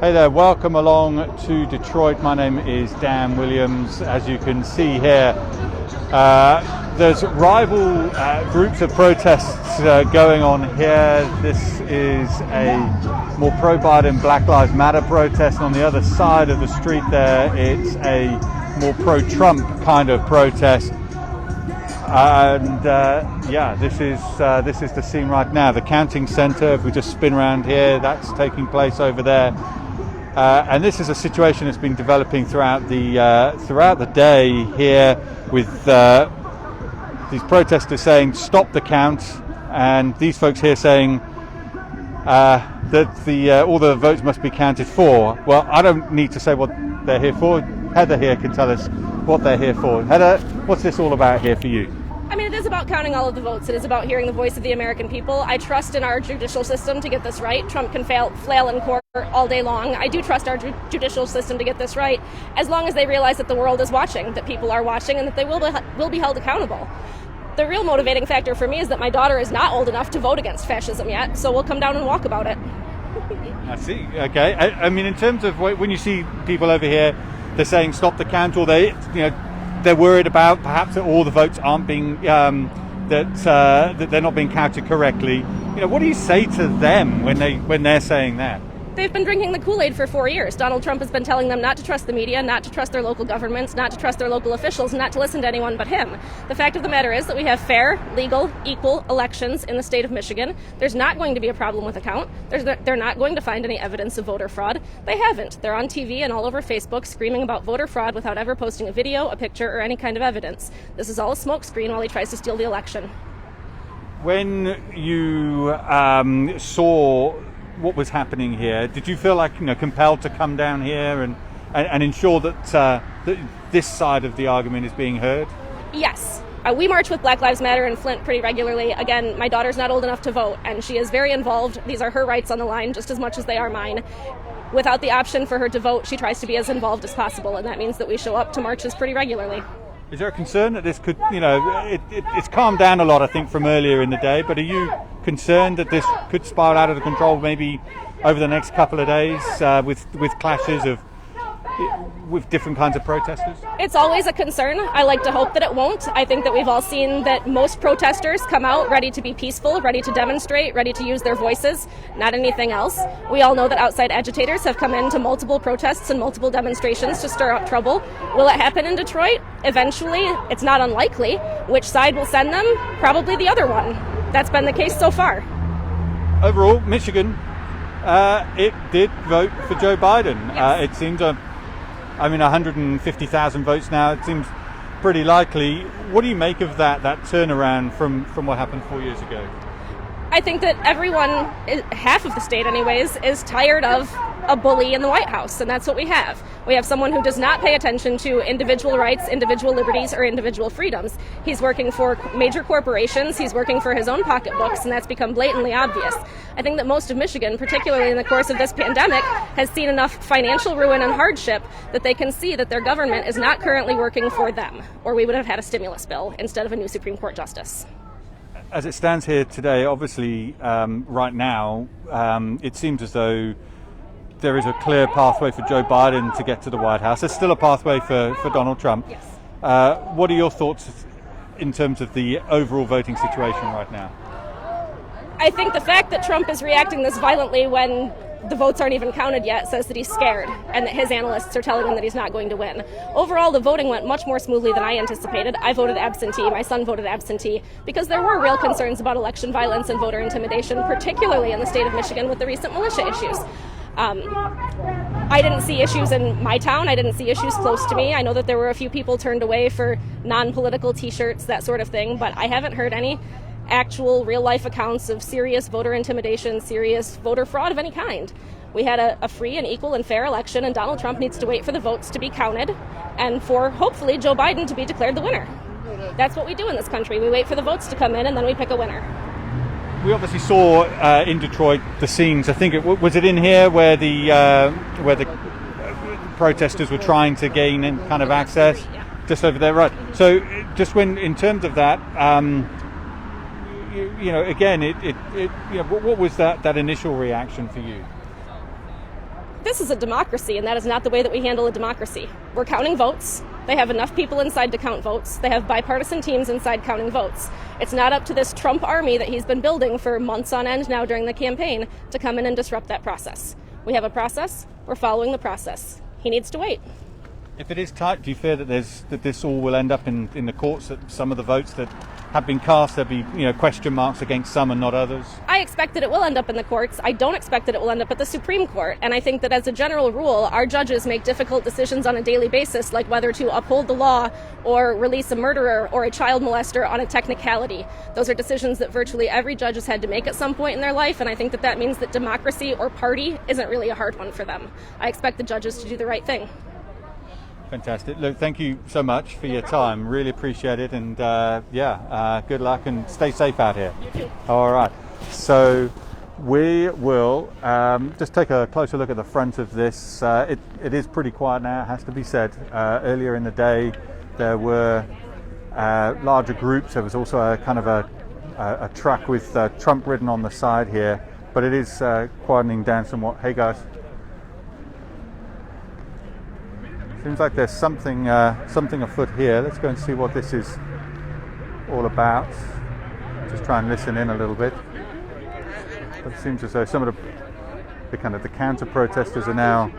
Hey there, welcome along to Detroit. My name is Dan Williams. As you can see here, there's rival groups of protests going on here. This is a more pro-Biden Black Lives Matter protest. On the other side of the street there, it's a more pro-Trump kind of protest. And this is the scene right now. The counting center, if we just spin around here, that's taking place over there. And this is a situation that's been developing throughout the day here, with these protesters saying stop the count, and these folks here saying that all the votes must be counted for. Well, I don't need to say what they're here for. Heather here can tell us what they're here for. Heather, what's this all about here for you? I mean, it is about counting all of the votes. It is about hearing the voice of the American people. I trust in our judicial system to get this right. Trump can flail in court all day long. I do trust our judicial system to get this right, as long as they realize that the world is watching, that people are watching, and that they will be held accountable. The real motivating factor for me is that my daughter is not old enough to vote against fascism yet, so we'll come down and walk about it. I see. Okay. I mean, in terms of when you see people over here, they're saying stop the count, or they're worried about perhaps that all the votes aren't being that they're not being counted correctly. What do you say to them when they're saying that? They've been drinking the Kool-Aid for 4 years. Donald Trump has been telling them not to trust the media, not to trust their local governments, not to trust their local officials, not to listen to anyone but him. The fact of the matter is that we have fair, legal, equal elections in the state of Michigan. There's not going to be a problem with the count. They're not going to find any evidence of voter fraud. They haven't. They're on TV and all over Facebook screaming about voter fraud without ever posting a video, a picture, or any kind of evidence. This is all a smokescreen while he tries to steal the election. When you saw what was happening here, did you feel like compelled to come down here and ensure that this side of the argument is being heard? Yes. We march with Black Lives Matter in Flint pretty regularly. Again, my daughter's not old enough to vote, and she is very involved. These are her rights on the line just as much as they are mine. Without the option for her to vote, she tries to be as involved as possible, and that means that we show up to marches pretty regularly. Is there a concern that this could, it's calmed down a lot, I think, from earlier in the day, but are you concerned that this could spiral out of control maybe over the next couple of days with clashes with different kinds of protesters? It's always a concern. I like to hope that it won't. I think that we've all seen that most protesters come out ready to be peaceful, ready to demonstrate, ready to use their voices, not anything else. We all know that outside agitators have come into multiple protests and multiple demonstrations to stir up trouble. Will it happen in Detroit? Eventually. It's not unlikely. Which side will send them? Probably the other one. That's been the case so far. Overall, Michigan, it did vote for Joe Biden. Yes. It seems 150,000 votes now. It seems pretty likely. What do you make of that turnaround from what happened 4 years ago? I think that everyone, half of the state anyways, is tired of a bully in the White House, and that's what we have. We have someone who does not pay attention to individual rights, individual liberties, or individual freedoms. He's working for major corporations, he's working for his own pocketbooks, and that's become blatantly obvious. I think that most of Michigan, particularly in the course of this pandemic, has seen enough financial ruin and hardship that they can see that their government is not currently working for them, or we would have had a stimulus bill instead of a new Supreme Court justice. As it stands here today, obviously, right now, it seems as though there is a clear pathway for Joe Biden to get to the White House. There's still a pathway for Donald Trump. Yes. What are your thoughts in terms of the overall voting situation right now? I think the fact that Trump is reacting this violently when the votes aren't even counted yet says that he's scared, and that his analysts are telling him that he's not going to win. Overall, the voting went much more smoothly than I anticipated. I voted absentee. My son voted absentee because there were real concerns about election violence and voter intimidation, particularly in the state of Michigan with the recent militia issues. I didn't see issues in my town. I didn't see issues close to me. I know that there were a few people turned away for non-political T-shirts, that sort of thing, but I haven't heard any actual real-life accounts of serious voter intimidation, serious voter fraud of any kind. We had a free and equal and fair election, and Donald Trump needs to wait for the votes to be counted and for, hopefully, Joe Biden to be declared the winner. That's what we do in this country. We wait for the votes to come in, and then we pick a winner. We obviously saw in Detroit the scenes. I think was it in here where the protesters were trying to gain kind of access, just over there, right? So, just when in terms of that, again, what was that initial reaction for you? This is a democracy, and that is not the way that we handle a democracy. We're counting votes. They have enough people inside to count votes. They have bipartisan teams inside counting votes. It's not up to this Trump army that he's been building for months on end now during the campaign to come in and disrupt that process. We have a process. We're following the process. He needs to wait. If it is tight, do you fear that this all will end up in the courts, that some of the votes that have been cast, there'll be question marks against some and not others? I expect that it will end up in the courts. I don't expect that it will end up at the Supreme Court. And I think that as a general rule, our judges make difficult decisions on a daily basis, like whether to uphold the law or release a murderer or a child molester on a technicality. Those are decisions that virtually every judge has had to make at some point in their life, and I think that that means that democracy or party isn't really a hard one for them. I expect the judges to do the right thing. Fantastic. Look, thank you so much for your time. Really appreciate it. And good luck and stay safe out here. You too. All right. So we will just take a closer look at the front of this. It is pretty quiet now, it has to be said. Earlier in the day, there were larger groups. There was also a kind of a truck with Trump written on the side here. But it is quietening down somewhat. Hey, guys. Seems like there's something afoot here. Let's go and see what this is all about. Just try and listen in a little bit. But it seems as though some of the counter protesters are now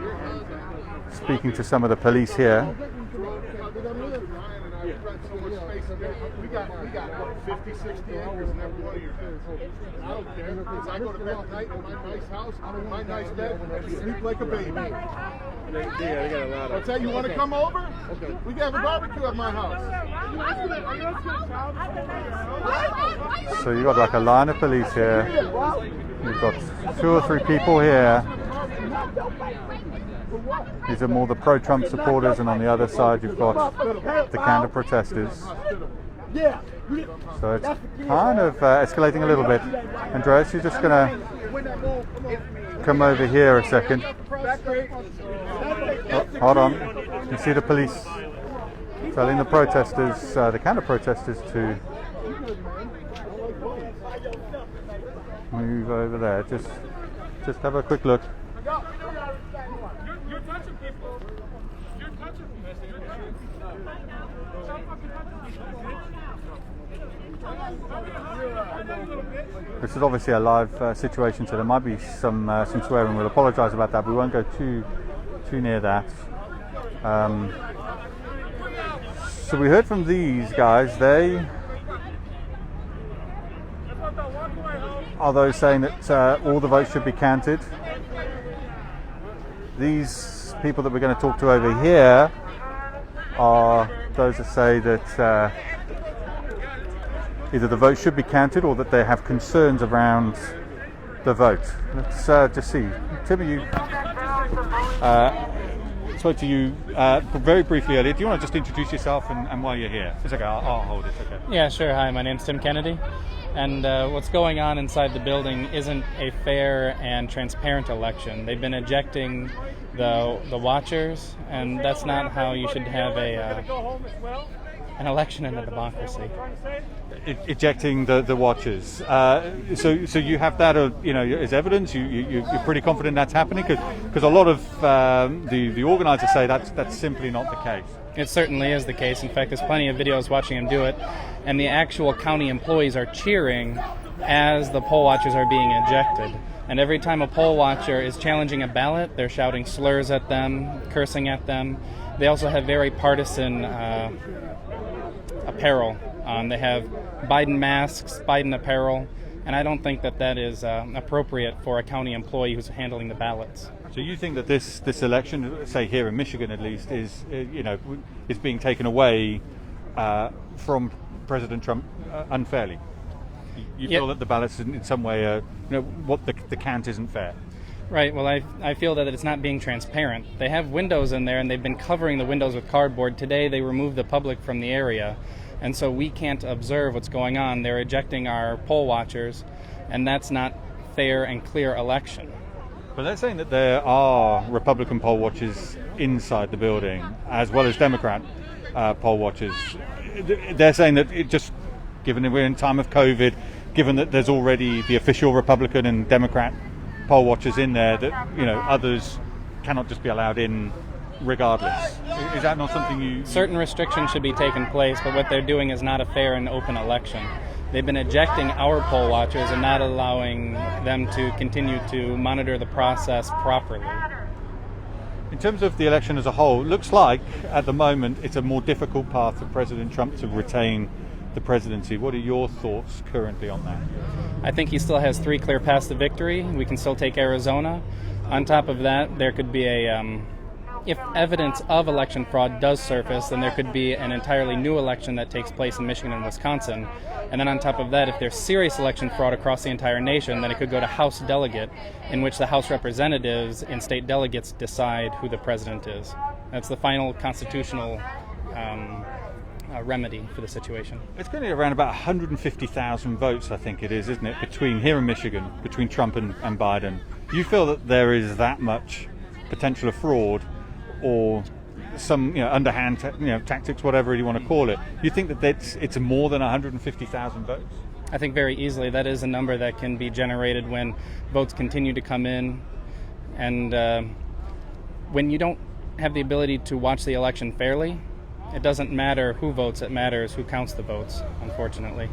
speaking to some of the police here. We got 50, 60 acres in every one of your beds. I don't care, because I go to bed at night in my nice house, in my nice bed, and sleep like a baby. They got a lot of. I'll tell you, want to come over? Okay. We can have a barbecue at my house. So you've got like a line of police here. You've got 2 or 3 people here. These are more the pro-Trump supporters, and on the other side you've got the counter-protesters. So it's kind of escalating a little bit. Andreas, you're just going to come over here a second. Oh, hold on. You see the police telling the protesters, the counter-protesters, to move over there. Just have a quick look. You're touching people. You're touching This is obviously a live situation, so there might be some swearing. We'll apologise about that. We won't go too near that. So we heard from these guys. They are those saying that all the votes should be counted. These people that we're going to talk to over here are those that say that either the vote should be counted or that they have concerns around the vote. Let's just see. Tim, you spoke to you very briefly earlier. Do you want to just introduce yourself and why you're here? It's okay, I'll hold it. Okay. Yeah, sure. Hi, my name's Tim Kennedy. And what's going on inside the building isn't a fair and transparent election. They've been ejecting the watchers, and that's not how you should have an election in a democracy. Ejecting the watchers. So you have that, as evidence. You're pretty confident that's happening, because a lot of the organisers say that's simply not the case. It certainly is the case. In fact, there's plenty of videos watching him do it, and the actual county employees are cheering as the poll watchers are being ejected. And every time a poll watcher is challenging a ballot, they're shouting slurs at them, cursing at them. They also have very partisan apparel on. They have Biden masks, Biden apparel, and I don't think that is appropriate for a county employee who's handling the ballots. So you think that this election, say here in Michigan at least, is being taken away from President Trump unfairly? You feel that the ballots in some way, what the count isn't fair? Right. Well, I feel that it's not being transparent. They have windows in there, and they've been covering the windows with cardboard. Today, they removed the public from the area, and so we can't observe what's going on. They're ejecting our poll watchers, and that's not fair and clear election. But they're saying that there are Republican poll watchers inside the building, as well as Democrat poll watchers. They're saying that given that we're in time of COVID, given that there's already the official Republican and Democrat poll watchers in there, that others cannot just be allowed in regardless. Is that not something you... Certain restrictions should be taking place, but what they're doing is not a fair and open election. They've been ejecting our poll watchers and not allowing them to continue to monitor the process properly. In terms of the election as a whole, it looks like at the moment it's a more difficult path for President Trump to retain the presidency. What are your thoughts currently on that? I think he still has 3 clear paths to victory. We can still take Arizona. On top of that, there could be if evidence of election fraud does surface, then there could be an entirely new election that takes place in Michigan and Wisconsin. And then on top of that, if there's serious election fraud across the entire nation, then it could go to House delegate, in which the House representatives and state delegates decide who the president is. That's the final constitutional remedy for the situation. It's going to be around about 150,000 votes, I think it is, isn't it, between here in Michigan, between Trump and Biden. Do you feel that there is that much potential of fraud or some underhand tactics, whatever you want to call it? You think that it's more than 150,000 votes? I think very easily that is a number that can be generated when votes continue to come in, and when you don't have the ability to watch the election fairly, it doesn't matter who votes, it matters who counts the votes, unfortunately.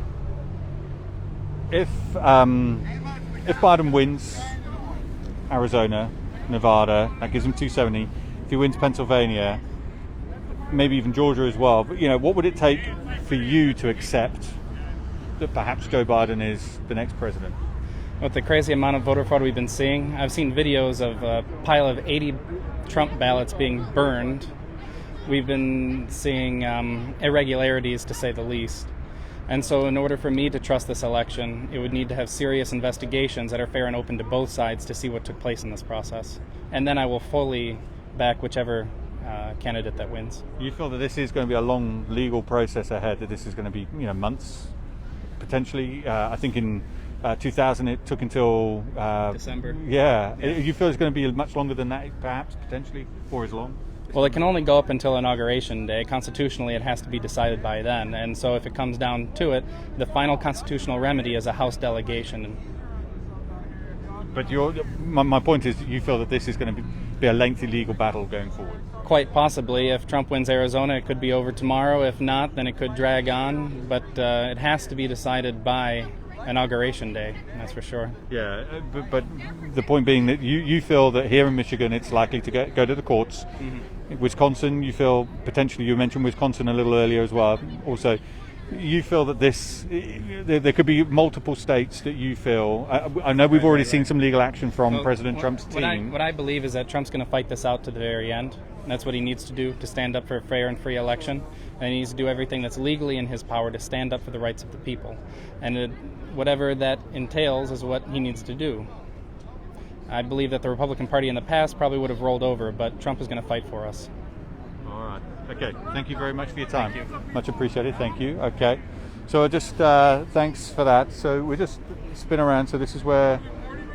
If Biden wins Arizona, Nevada, that gives him 270. If he wins Pennsylvania, maybe even Georgia as well, but what would it take for you to accept that perhaps Joe Biden is the next president? With the crazy amount of voter fraud we've been seeing, I've seen videos of a pile of 80 Trump ballots being burned. We've been seeing irregularities, to say the least. And so in order for me to trust this election, it would need to have serious investigations that are fair and open to both sides to see what took place in this process. And then I will fully back whichever candidate that wins. You feel that this is going to be a long legal process ahead, that this is going to be months, potentially? I think in 2000 it took until... December. Yeah. You feel it's going to be much longer than that, perhaps, potentially, or as long? Well, it can only go up until Inauguration Day. Constitutionally, it has to be decided by then. And so if it comes down to it, the final constitutional remedy is a House delegation. But my point is, you feel that this is going to be a lengthy legal battle going forward? Quite possibly. If Trump wins Arizona, it could be over tomorrow. If not, then it could drag on. But it has to be decided by Inauguration Day, that's for sure. Yeah, but the point being that you feel that here in Michigan it's likely to go to the courts. Mm-hmm. Wisconsin, you feel potentially, you mentioned Wisconsin a little earlier as well. Also, you feel that there could be multiple states that you feel. I know we've already seen some legal action from President Trump's team. What I believe is that Trump's going to fight this out to the very end. That's what he needs to do to stand up for a fair and free election. And he needs to do everything that's legally in his power to stand up for the rights of the people. And whatever that entails is what he needs to do. I believe that the Republican Party in the past probably would have rolled over, but Trump is going to fight for us. All right. Okay. Thank you very much for your time. Thank you. Much appreciated. Thank you. Okay. So just thanks for that. So we just spin around. So this is where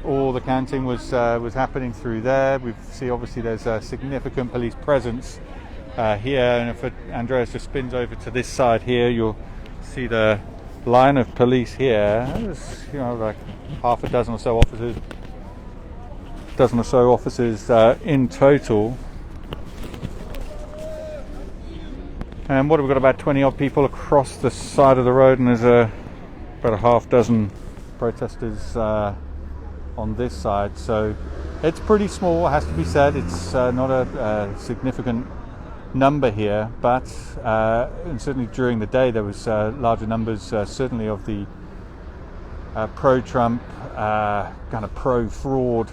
all the counting was happening through there. We see obviously there's a significant police presence here, and if Andreas just spins over to this side here, you'll see the line of police here. There's like half a dozen or so officers in total. And what have we got, about 20 odd people across the side of the road, and there's about a half dozen protesters on this side. So it's pretty small, it has to be said. It's not a significant number here, but and certainly during the day there was larger numbers, certainly of the pro-Trump, kind of pro-fraud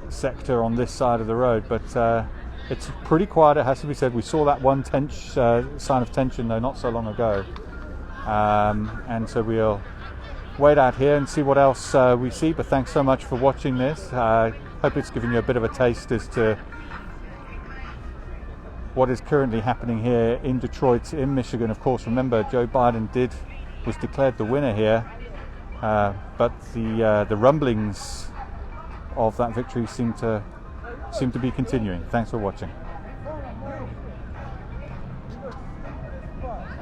sector on this side of the road. But it's pretty quiet, it has to be said. We saw that one sign of tension though not so long ago, and so we'll wait out here and see what else we see. But thanks so much for watching this. I hope it's given you a bit of a taste as to what is currently happening here in Detroit, in Michigan. Of course, remember, Joe Biden was declared the winner here, but the rumblings of that victory seem to be continuing. Thanks for watching.